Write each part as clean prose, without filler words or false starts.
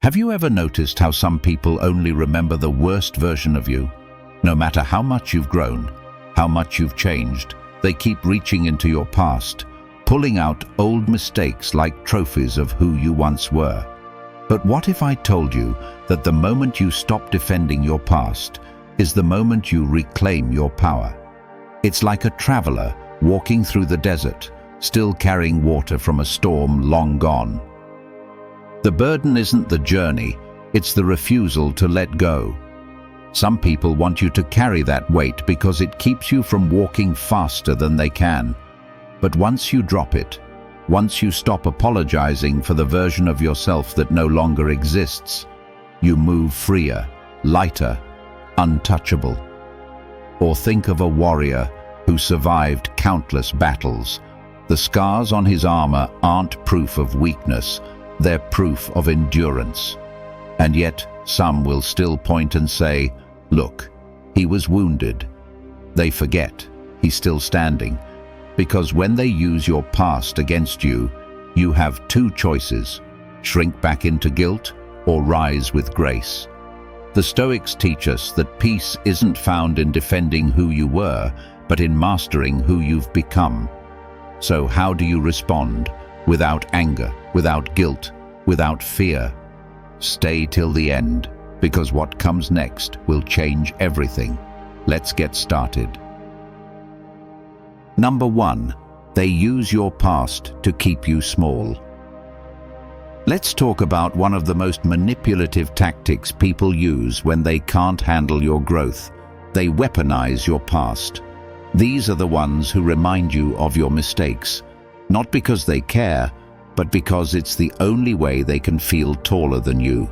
Have you ever noticed how some people only remember the worst version of you? No matter how much you've grown, how much you've changed, they keep reaching into your past, pulling out old mistakes like trophies of who you once were. But what if I told you that the moment you stop defending your past is the moment you reclaim your power? It's like a traveler walking through the desert, still carrying water from a storm long gone. The burden isn't the journey, it's the refusal to let go. Some people want you to carry that weight because it keeps you from walking faster than they can. But once you drop it, once you stop apologizing for the version of yourself that no longer exists, you move freer, lighter, untouchable. Or think of a warrior who survived countless battles. The scars on his armor aren't proof of weakness, they're proof of endurance. And yet, some will still point and say, "Look, he was wounded." They forget he's still standing, because when they use your past against you, you have two choices: shrink back into guilt or rise with grace. The Stoics teach us that peace isn't found in defending who you were, but in mastering who you've become. So how do you respond? Without anger, without guilt, without fear. Stay till the end, because what comes next will change everything. Let's get started. Number 1, they use your past to keep you small. Let's talk about one of the most manipulative tactics people use when they can't handle your growth. They weaponize your past. These are the ones who remind you of your mistakes, not because they care, but because it's the only way they can feel taller than you.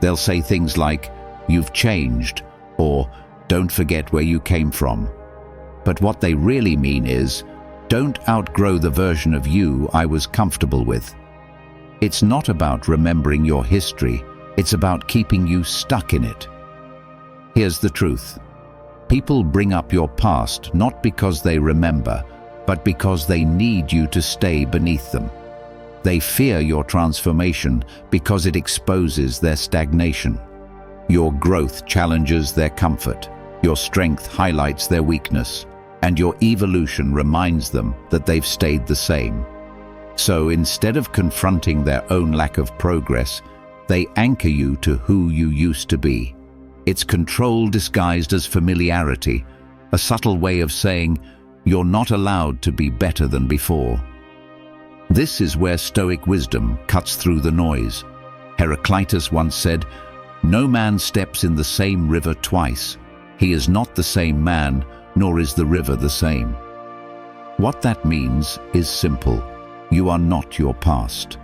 They'll say things like, "You've changed," or "Don't forget where you came from." But what they really mean is, "Don't outgrow the version of you I was comfortable with." It's not about remembering your history, it's about keeping you stuck in it. Here's the truth. People bring up your past not because they remember, but because they need you to stay beneath them. They fear your transformation because it exposes their stagnation. Your growth challenges their comfort, your strength highlights their weakness, and your evolution reminds them that they've stayed the same. So instead of confronting their own lack of progress, they anchor you to who you used to be. It's control disguised as familiarity, a subtle way of saying, "You're not allowed to be better than before." This is where Stoic wisdom cuts through the noise. Heraclitus once said, "No man steps in the same river twice. He is not the same man, nor is the river the same." What that means is simple. You are not your past.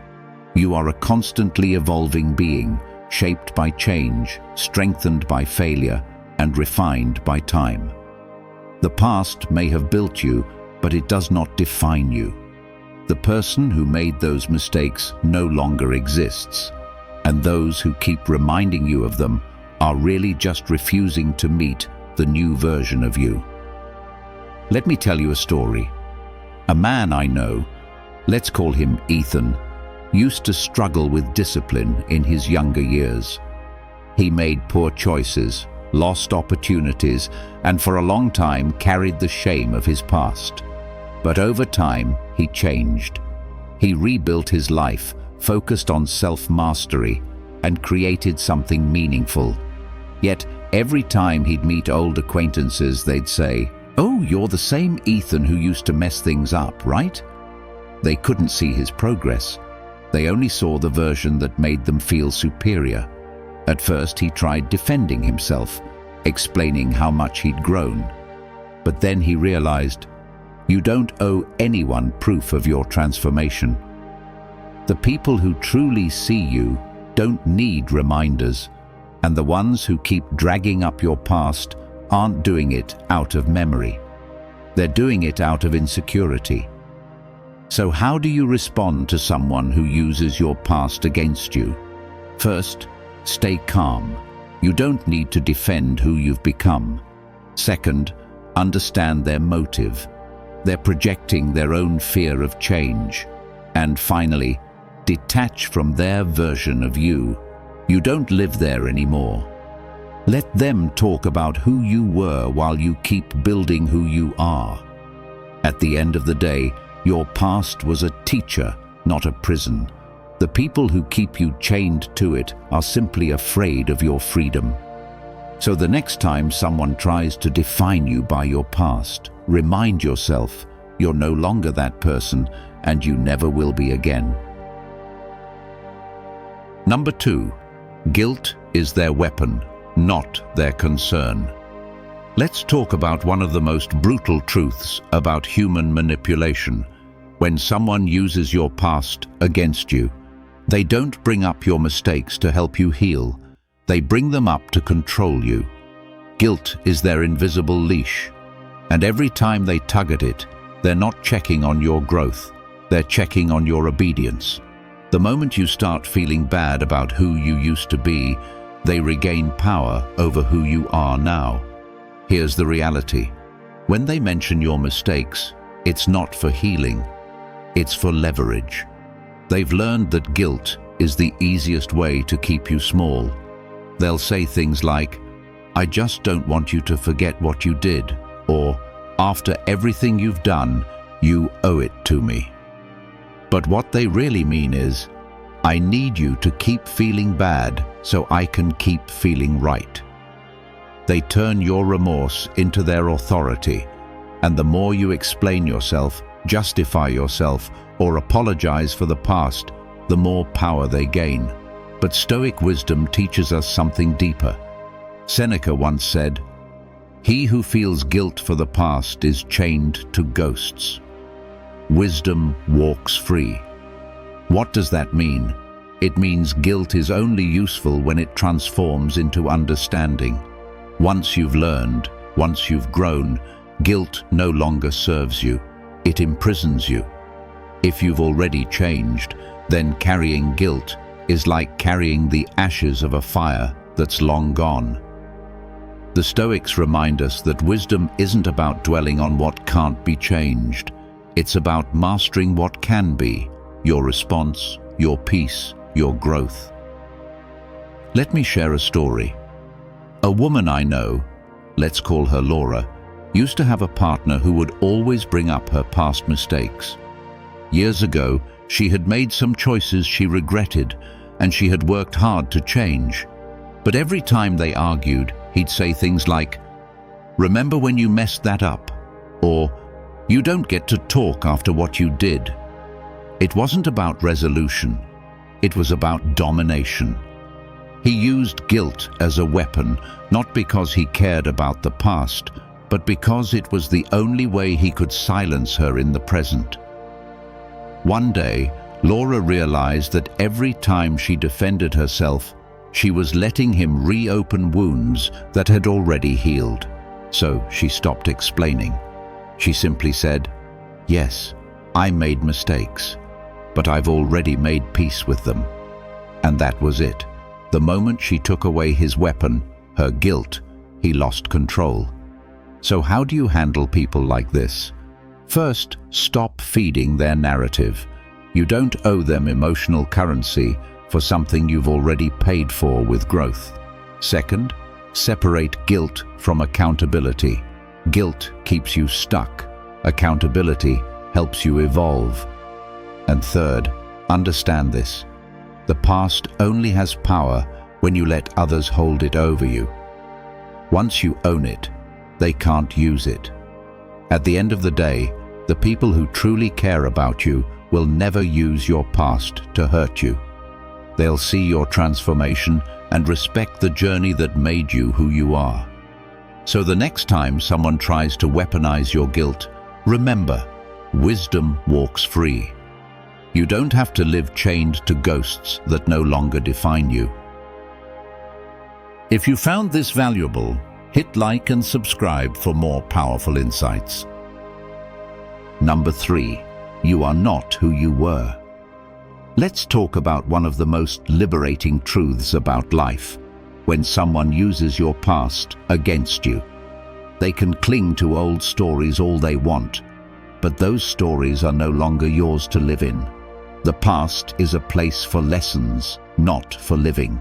You are a constantly evolving being, shaped by change, strengthened by failure, and refined by time. The past may have built you, but it does not define you. The person who made those mistakes no longer exists, and those who keep reminding you of them are really just refusing to meet the new version of you. Let me tell you a story. A man I know, let's call him Ethan, used to struggle with discipline in his younger years. He made poor choices, lost opportunities, and for a long time carried the shame of his past. But over time, he changed. He rebuilt his life, focused on self-mastery, and created something meaningful. Yet, every time he'd meet old acquaintances, they'd say, "Oh, you're the same Ethan who used to mess things up, right?" They couldn't see his progress. They only saw the version that made them feel superior. At first, he tried defending himself, explaining how much he'd grown. But then he realized, you don't owe anyone proof of your transformation. The people who truly see you don't need reminders, and the ones who keep dragging up your past aren't doing it out of memory. They're doing it out of insecurity. So how do you respond to someone who uses your past against you? First, stay calm. You don't need to defend who you've become. Second, understand their motive. They're projecting their own fear of change. And finally, detach from their version of you. You don't live there anymore. Let them talk about who you were while you keep building who you are. At the end of the day, your past was a teacher, not a prison. The people who keep you chained to it are simply afraid of your freedom. So the next time someone tries to define you by your past, remind yourself you're no longer that person and you never will be again. Number 2, guilt is their weapon, not their concern. Let's talk about one of the most brutal truths about human manipulation. When someone uses your past against you, they don't bring up your mistakes to help you heal. They bring them up to control you. Guilt is their invisible leash, and every time they tug at it, they're not checking on your growth, they're checking on your obedience. The moment you start feeling bad about who you used to be, they regain power over who you are now. Here's the reality. When they mention your mistakes, it's not for healing, it's for leverage. They've learned that guilt is the easiest way to keep you small. They'll say things like, "I just don't want you to forget what you did," or, "After everything you've done, you owe it to me." But what they really mean is, "I need you to keep feeling bad so I can keep feeling right." They turn your remorse into their authority, and the more you explain yourself, justify yourself, or apologize for the past, the more power they gain. But Stoic wisdom teaches us something deeper. Seneca once said, "He who feels guilt for the past is chained to ghosts. Wisdom walks free." What does that mean? It means guilt is only useful when it transforms into understanding. Once you've learned, once you've grown, guilt no longer serves you. It imprisons you. If you've already changed, then carrying guilt is like carrying the ashes of a fire that's long gone. The Stoics remind us that wisdom isn't about dwelling on what can't be changed. It's about mastering what can be, your response, your peace, your growth. Let me share a story. A woman I know, let's call her Laura, used to have a partner who would always bring up her past mistakes. Years ago, she had made some choices she regretted, and she had worked hard to change. But every time they argued, he'd say things like, "Remember when you messed that up?" Or, "You don't get to talk after what you did." It wasn't about resolution. It was about domination. He used guilt as a weapon, not because he cared about the past, but because it was the only way he could silence her in the present. One day, Laura realized that every time she defended herself, she was letting him reopen wounds that had already healed. So she stopped explaining. She simply said, "Yes, I made mistakes, but I've already made peace with them." And that was it. The moment she took away his weapon, her guilt, he lost control. So how do you handle people like this? First, stop feeding their narrative. You don't owe them emotional currency for something you've already paid for with growth. Second, separate guilt from accountability. Guilt keeps you stuck. Accountability helps you evolve. And third, understand this. The past only has power when you let others hold it over you. Once you own it, they can't use it. At the end of the day, the people who truly care about you will never use your past to hurt you. They'll see your transformation and respect the journey that made you who you are. So the next time someone tries to weaponize your guilt, remember, wisdom walks free. You don't have to live chained to ghosts that no longer define you. If you found this valuable, hit like and subscribe for more powerful insights. Number 3, you are not who you were. Let's talk about one of the most liberating truths about life. When someone uses your past against you, they can cling to old stories all they want, but those stories are no longer yours to live in. The past is a place for lessons, not for living.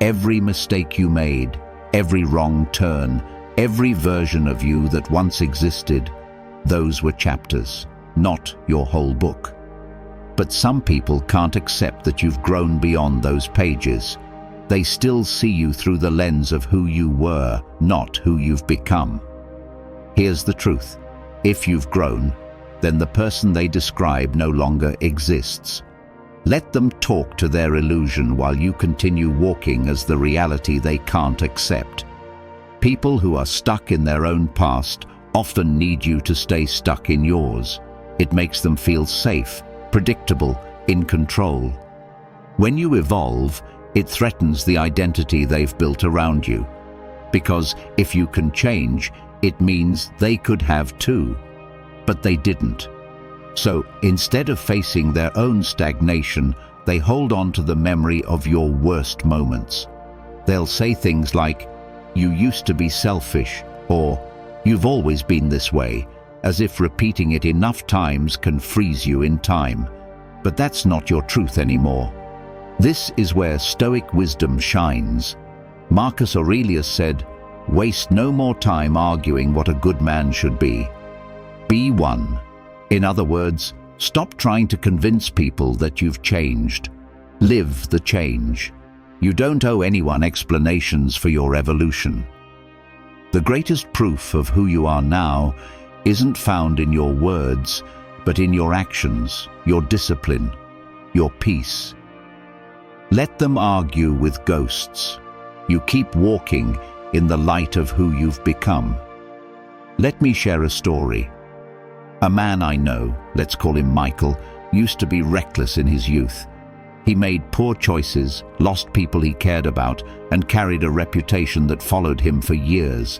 Every mistake you made, every wrong turn, every version of you that once existed, those were chapters, not your whole book. But some people can't accept that you've grown beyond those pages. They still see you through the lens of who you were, not who you've become. Here's the truth. If you've grown, then the person they describe no longer exists. Let them talk to their illusion while you continue walking as the reality they can't accept. People who are stuck in their own past often need you to stay stuck in yours. It makes them feel safe, predictable, in control. When you evolve, it threatens the identity they've built around you. Because if you can change, it means they could have too. But they didn't. So instead of facing their own stagnation, they hold on to the memory of your worst moments. They'll say things like, "You used to be selfish," or "You've always been this way," as if repeating it enough times can freeze you in time. But that's not your truth anymore. This is where Stoic wisdom shines. Marcus Aurelius said, "Waste no more time arguing what a good man should be. Be one." In other words, stop trying to convince people that you've changed. Live the change. You don't owe anyone explanations for your evolution. The greatest proof of who you are now isn't found in your words, but in your actions, your discipline, your peace. Let them argue with ghosts. You keep walking in the light of who you've become. Let me share a story. A man I know, let's call him Michael, used to be reckless in his youth. He made poor choices, lost people he cared about, and carried a reputation that followed him for years.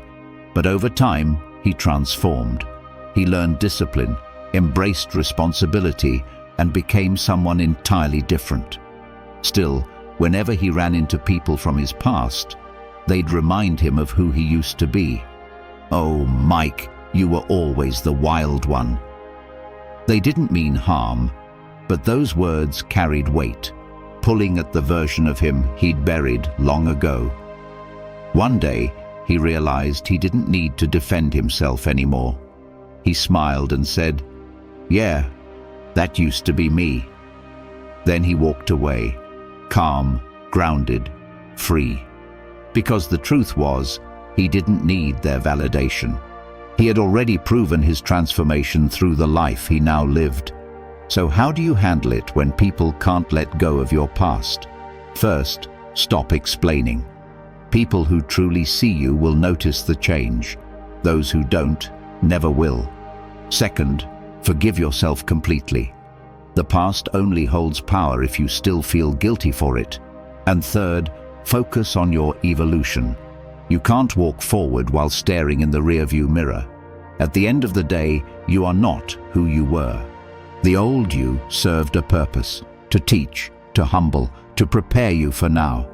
But over time, he transformed. He learned discipline, embraced responsibility, and became someone entirely different. Still, whenever he ran into people from his past, they'd remind him of who he used to be. "Oh, Mike, you were always the wild one." They didn't mean harm, but those words carried weight, pulling at the version of him he'd buried long ago. One day, he realized he didn't need to defend himself anymore. He smiled and said, "Yeah, that used to be me." Then he walked away, calm, grounded, free. Because the truth was, he didn't need their validation. He had already proven his transformation through the life he now lived. So how do you handle it when people can't let go of your past? First, stop explaining. People who truly see you will notice the change. Those who don't, never will. Second, forgive yourself completely. The past only holds power if you still feel guilty for it. And third, focus on your evolution. You can't walk forward while staring in the rearview mirror. At the end of the day, you are not who you were. The old you served a purpose, to teach, to humble, to prepare you for now.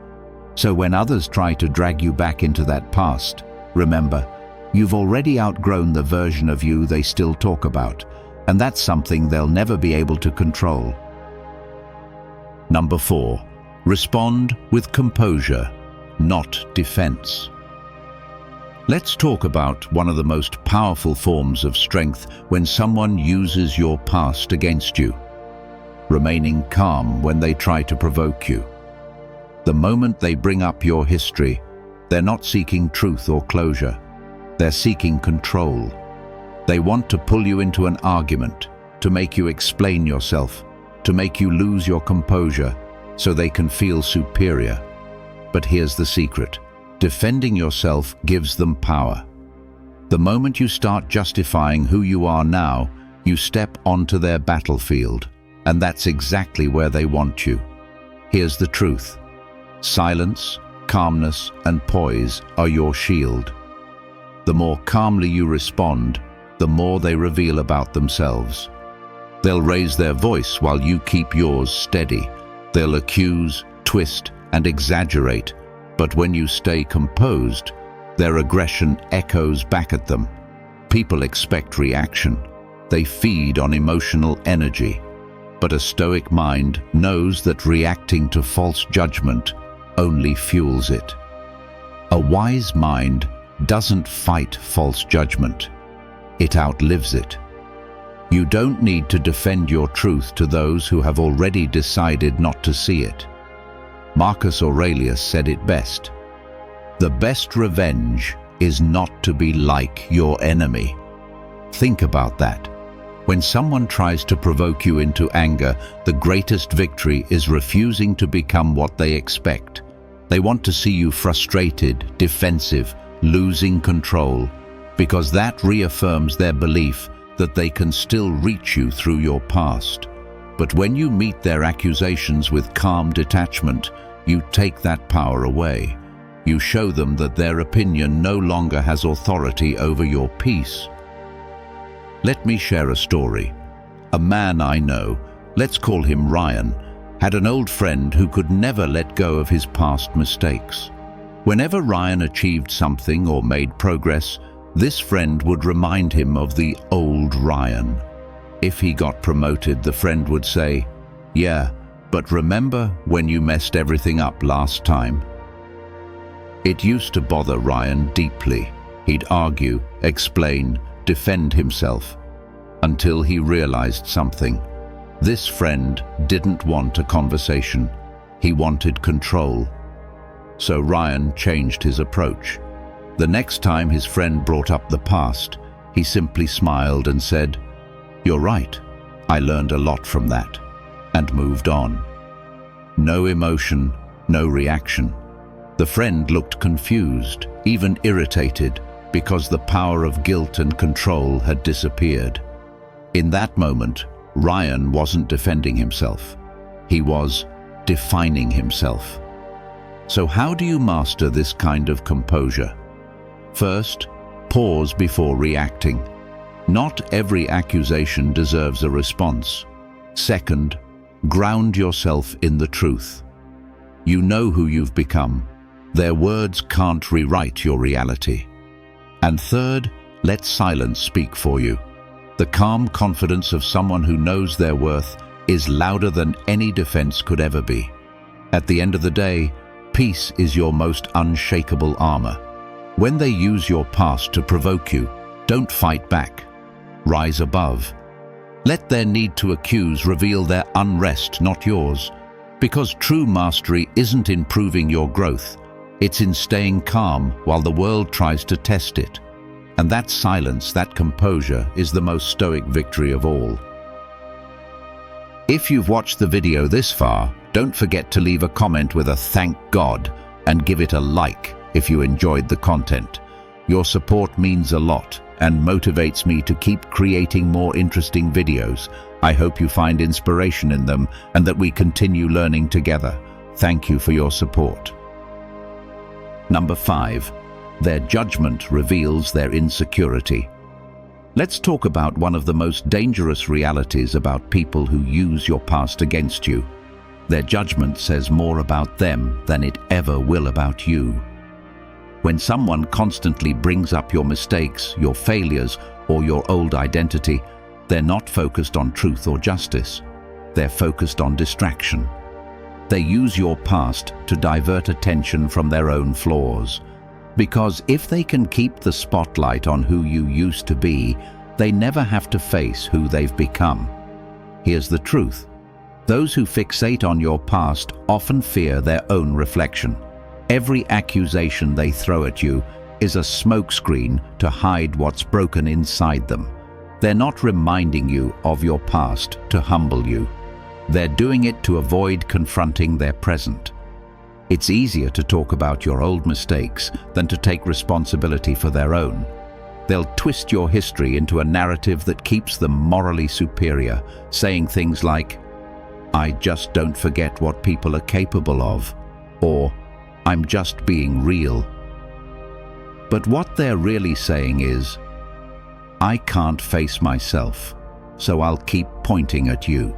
So when others try to drag you back into that past, remember, you've already outgrown the version of you they still talk about, and that's something they'll never be able to control. Number 4, respond with composure, not defense. Let's talk about one of the most powerful forms of strength when someone uses your past against you. Remaining calm when they try to provoke you. The moment they bring up your history, they're not seeking truth or closure. They're seeking control. They want to pull you into an argument, to make you explain yourself, to make you lose your composure so they can feel superior. But here's the secret. Defending yourself gives them power. The moment you start justifying who you are now, you step onto their battlefield, and that's exactly where they want you. Here's the truth. Silence, calmness, and poise are your shield. The more calmly you respond, the more they reveal about themselves. They'll raise their voice while you keep yours steady. They'll accuse, twist, and exaggerate. But when you stay composed, their aggression echoes back at them. People expect reaction. They feed on emotional energy. But a stoic mind knows that reacting to false judgment only fuels it. A wise mind doesn't fight false judgment. It outlives it. You don't need to defend your truth to those who have already decided not to see it. Marcus Aurelius said it best. The best revenge is not to be like your enemy. Think about that. When someone tries to provoke you into anger, the greatest victory is refusing to become what they expect. They want to see you frustrated, defensive, losing control, because that reaffirms their belief that they can still reach you through your past. But when you meet their accusations with calm detachment, you take that power away. You show them that their opinion no longer has authority over your peace. Let me share a story. A man I know, let's call him Ryan, had an old friend who could never let go of his past mistakes. Whenever Ryan achieved something or made progress, this friend would remind him of the old Ryan. If he got promoted, the friend would say, "Yeah, but remember when you messed everything up last time?" It used to bother Ryan deeply. He'd argue, explain, defend himself, until he realized something. This friend didn't want a conversation. He wanted control. So Ryan changed his approach. The next time his friend brought up the past, he simply smiled and said, "You're right. I learned a lot from that," and moved on. No emotion, no reaction. The friend looked confused, even irritated, because the power of guilt and control had disappeared. In that moment, Ryan wasn't defending himself. He was defining himself. So how do you master this kind of composure? First, pause before reacting. Not every accusation deserves a response. Second, ground yourself in the truth. You know who you've become. Their words can't rewrite your reality. And third, let silence speak for you. The calm confidence of someone who knows their worth is louder than any defense could ever be. At the end of the day, peace is your most unshakable armor. When they use your past to provoke you, don't fight back. Rise above. Let their need to accuse reveal their unrest, not yours. Because true mastery isn't in proving your growth. It's in staying calm while the world tries to test it. And that silence, that composure, is the most stoic victory of all. If you've watched the video this far, don't forget to leave a comment with a "Thank God" and give it a like if you enjoyed the content. Your support means a lot and motivates me to keep creating more interesting videos. I hope you find inspiration in them and that we continue learning together. Thank you for your support. Number 5. Their judgment reveals their insecurity. Let's talk about one of the most dangerous realities about people who use your past against you. Their judgment says more about them than it ever will about you. When someone constantly brings up your mistakes, your failures, or your old identity, they're not focused on truth or justice. They're focused on distraction. They use your past to divert attention from their own flaws. Because if they can keep the spotlight on who you used to be, they never have to face who they've become. Here's the truth. Those who fixate on your past often fear their own reflection. Every accusation they throw at you is a smokescreen to hide what's broken inside them. They're not reminding you of your past to humble you. They're doing it to avoid confronting their present. It's easier to talk about your old mistakes than to take responsibility for their own. They'll twist your history into a narrative that keeps them morally superior, saying things like, "I just don't forget what people are capable of," or "I'm just being real." But what they're really saying is, "I can't face myself, so I'll keep pointing at you."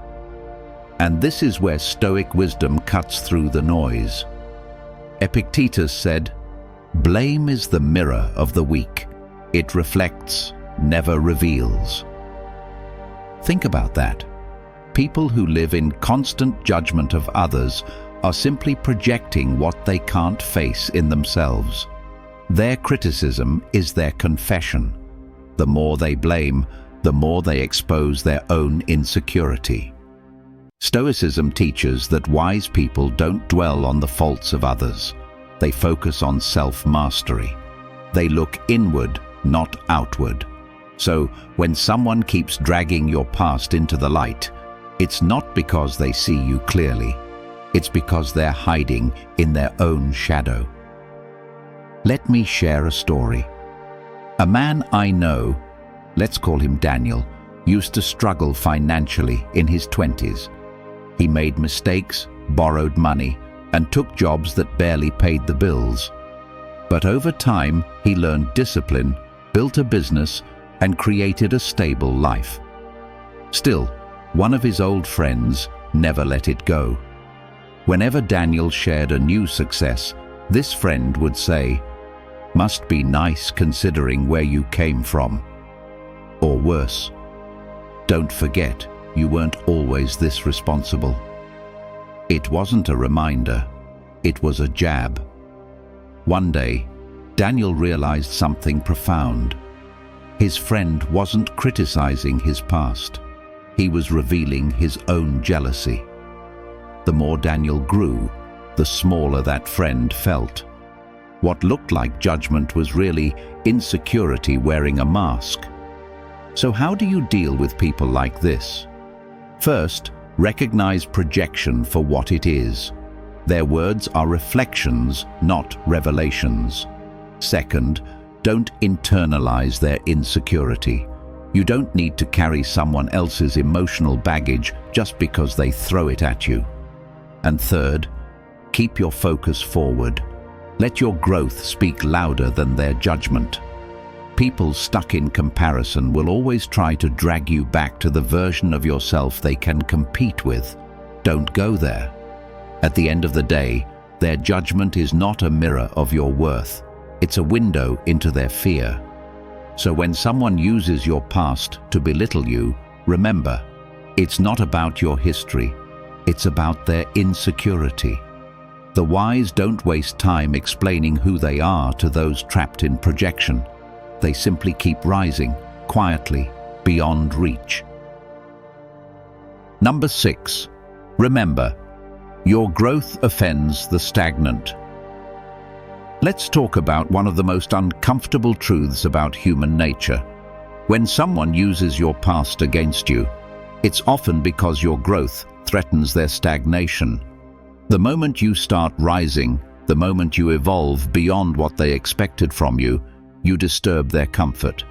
And this is where Stoic wisdom cuts through the noise. Epictetus said, "Blame is the mirror of the weak. It reflects, never reveals." Think about that. People who live in constant judgment of others are simply projecting what they can't face in themselves. Their criticism is their confession. The more they blame, the more they expose their own insecurity. Stoicism teaches that wise people don't dwell on the faults of others. They focus on self-mastery. They look inward, not outward. So, when someone keeps dragging your past into the light, it's not because they see you clearly. It's because they're hiding in their own shadow. Let me share a story. A man I know, let's call him Daniel, used to struggle financially in his 20s. He made mistakes, borrowed money, and took jobs that barely paid the bills. But over time, he learned discipline, built a business, and created a stable life. Still, one of his old friends never let it go. Whenever Daniel shared a new success, this friend would say, "Must be nice considering where you came from." Or worse, "Don't forget, you weren't always this responsible." It wasn't a reminder, it was a jab. One day, Daniel realized something profound. His friend wasn't criticizing his past. He was revealing his own jealousy. The more Daniel grew, the smaller that friend felt. What looked like judgment was really insecurity wearing a mask. So how do you deal with people like this? First, recognize projection for what it is. Their words are reflections, not revelations. Second, don't internalize their insecurity. You don't need to carry someone else's emotional baggage just because they throw it at you. And third, keep your focus forward. Let your growth speak louder than their judgment. People stuck in comparison will always try to drag you back to the version of yourself they can compete with. Don't go there. At the end of the day, their judgment is not a mirror of your worth. It's a window into their fear. So when someone uses your past to belittle you, remember, it's not about your history, it's about their insecurity. The wise don't waste time explaining who they are to those trapped in projection. They simply keep rising, quietly, beyond reach. Number 6. Remember, your growth offends the stagnant. Let's talk about one of the most uncomfortable truths about human nature. When someone uses your past against you, it's often because your growth threatens their stagnation. The moment you start rising, the moment you evolve beyond what they expected from you, you disturb their comfort.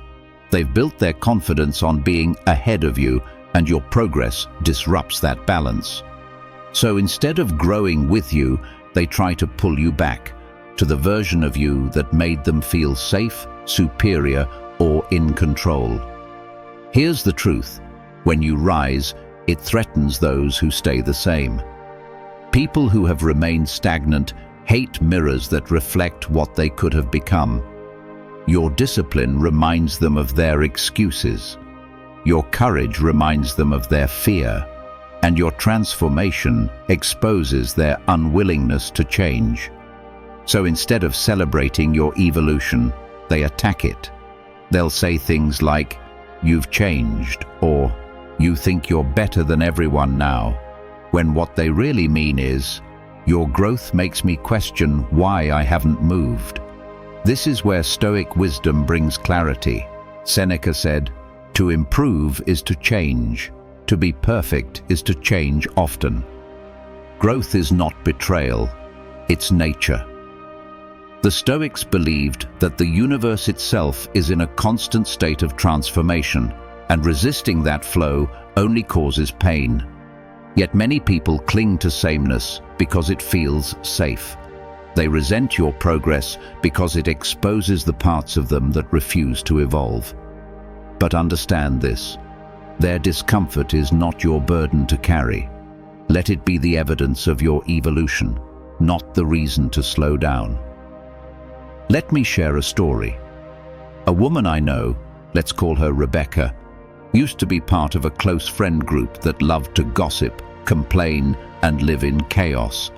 They've built their confidence on being ahead of you, and your progress disrupts that balance. So instead of growing with you, they try to pull you back to the version of you that made them feel safe, superior, or in control. Here's the truth. When you rise, it threatens those who stay the same. People who have remained stagnant hate mirrors that reflect what they could have become. Your discipline reminds them of their excuses. Your courage reminds them of their fear. And your transformation exposes their unwillingness to change. So instead of celebrating your evolution, they attack it. They'll say things like, "You've changed," or "You think you're better than everyone now," when what they really mean is, "Your growth makes me question why I haven't moved." This is where Stoic wisdom brings clarity. Seneca said, "To improve is to change. To be perfect is to change often." Growth is not betrayal, it's nature. The Stoics believed that the universe itself is in a constant state of transformation, and resisting that flow only causes pain. Yet many people cling to sameness because it feels safe. They resent your progress because it exposes the parts of them that refuse to evolve. But understand this. Their discomfort is not your burden to carry. Let it be the evidence of your evolution, not the reason to slow down. Let me share a story. A woman I know, let's call her Rebecca, used to be part of a close friend group that loved to gossip, complain, and live in chaos.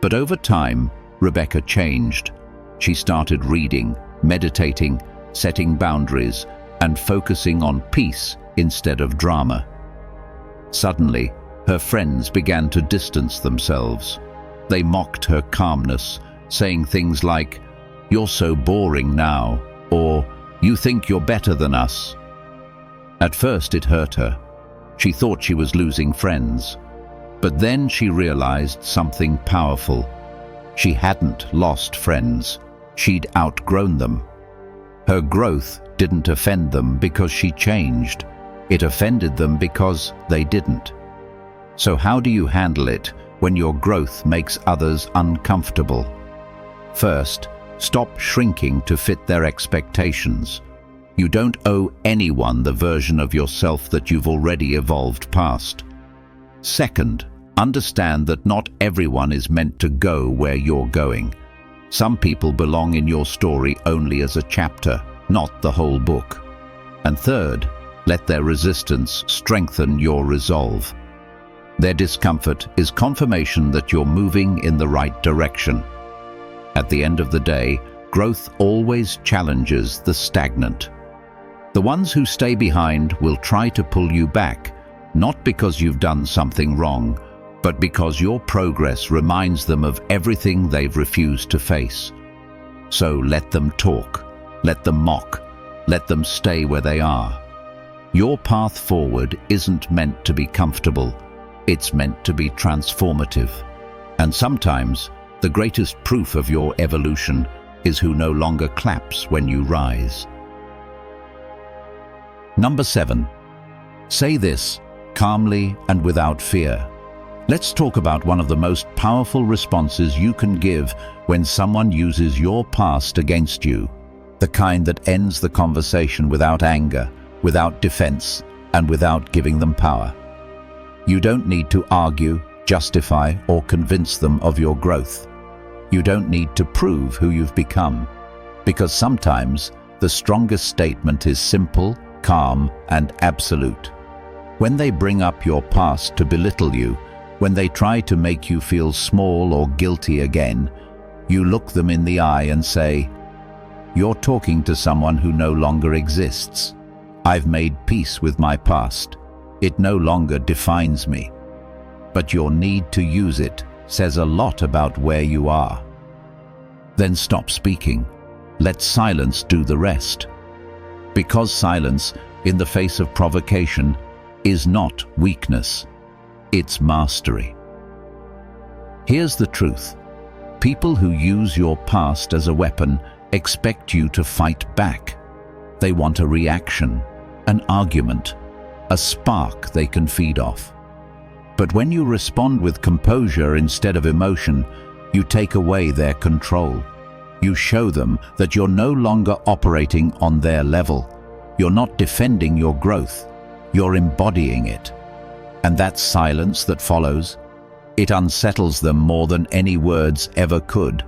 But over time, Rebecca changed. She started reading, meditating, setting boundaries, and focusing on peace instead of drama. Suddenly, her friends began to distance themselves. They mocked her calmness, saying things like, "You're so boring now," or "You think you're better than us." At first it hurt her. She thought she was losing friends. But then she realized something powerful. She hadn't lost friends. She'd outgrown them. Her growth didn't offend them because she changed. It offended them because they didn't. So how do you handle it when your growth makes others uncomfortable? First, stop shrinking to fit their expectations. You don't owe anyone the version of yourself that you've already evolved past. Second, understand that not everyone is meant to go where you're going. Some people belong in your story only as a chapter, not the whole book. And third, let their resistance strengthen your resolve. Their discomfort is confirmation that you're moving in the right direction. At the end of the day, growth always challenges the stagnant. The ones who stay behind will try to pull you back, not because you've done something wrong, but because your progress reminds them of everything they've refused to face. So let them talk, let them mock, let them stay where they are. Your path forward isn't meant to be comfortable, it's meant to be transformative. And sometimes, the greatest proof of your evolution is who no longer claps when you rise. Number 7. Say this calmly and without fear. Let's talk about one of the most powerful responses you can give when someone uses your past against you. The kind that ends the conversation without anger, without defense, and without giving them power. You don't need to argue, justify, or convince them of your growth. You don't need to prove who you've become, because sometimes the strongest statement is simple, calm, and absolute. When they bring up your past to belittle you, when they try to make you feel small or guilty again, you look them in the eye and say, "You're talking to someone who no longer exists. I've made peace with my past. It no longer defines me. But your need to use it says a lot about where you are." Then stop speaking. Let silence do the rest. Because silence, in the face of provocation, is not weakness. It's mastery. Here's the truth. People who use your past as a weapon expect you to fight back. They want a reaction, an argument, a spark they can feed off. But when you respond with composure instead of emotion, you take away their control. You show them that you're no longer operating on their level. You're not defending your growth. You're embodying it. And that silence that follows, it unsettles them more than any words ever could.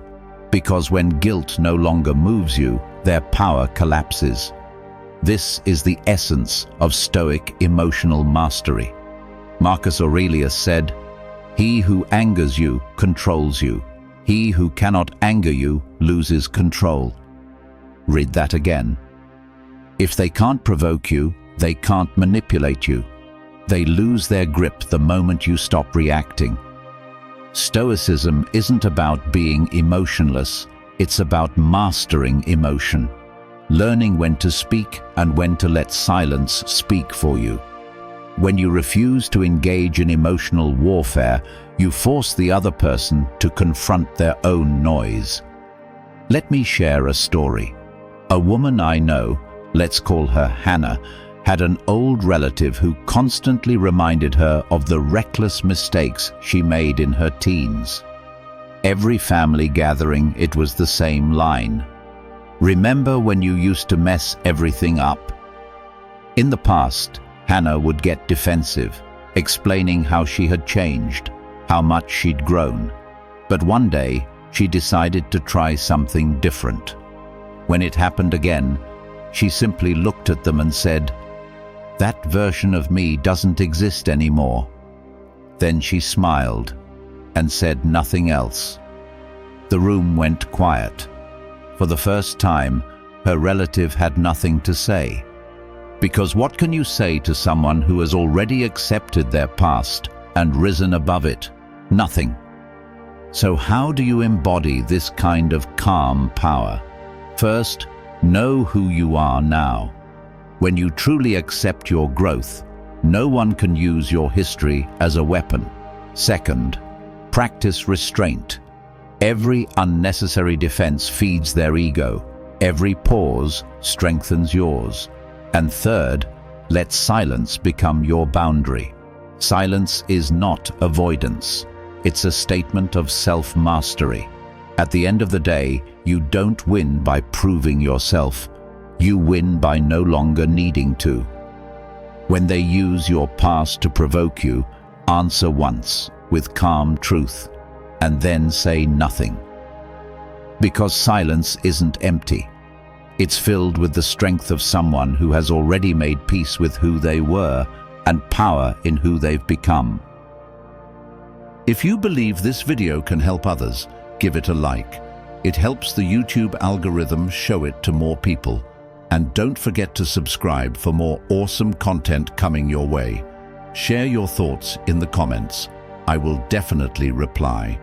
Because when guilt no longer moves you, their power collapses. This is the essence of Stoic emotional mastery. Marcus Aurelius said, "He who angers you controls you. He who cannot anger you loses control." Read that again. If they can't provoke you, they can't manipulate you. They lose their grip the moment you stop reacting. Stoicism isn't about being emotionless, it's about mastering emotion, learning when to speak and when to let silence speak for you. When you refuse to engage in emotional warfare, you force the other person to confront their own noise. Let me share a story. A woman I know, let's call her Hannah, had an old relative who constantly reminded her of the reckless mistakes she made in her teens. Every family gathering, it was the same line. "Remember when you used to mess everything up?" In the past, Hannah would get defensive, explaining how she had changed, how much she'd grown. But one day, she decided to try something different. When it happened again, she simply looked at them and said, "That version of me doesn't exist anymore." Then she smiled and said nothing else. The room went quiet. For the first time, her relative had nothing to say. Because what can you say to someone who has already accepted their past and risen above it? Nothing. So how do you embody this kind of calm power? First, know who you are now. When you truly accept your growth, no one can use your history as a weapon. Second, practice restraint. Every unnecessary defense feeds their ego. Every pause strengthens yours. And third, let silence become your boundary. Silence is not avoidance. It's a statement of self-mastery. At the end of the day, you don't win by proving yourself. You win by no longer needing to. When they use your past to provoke you, answer once with calm truth, and then say nothing. Because silence isn't empty. It's filled with the strength of someone who has already made peace with who they were and power in who they've become. If you believe this video can help others, give it a like. It helps the YouTube algorithm show it to more people. And don't forget to subscribe for more awesome content coming your way. Share your thoughts in the comments. I will definitely reply.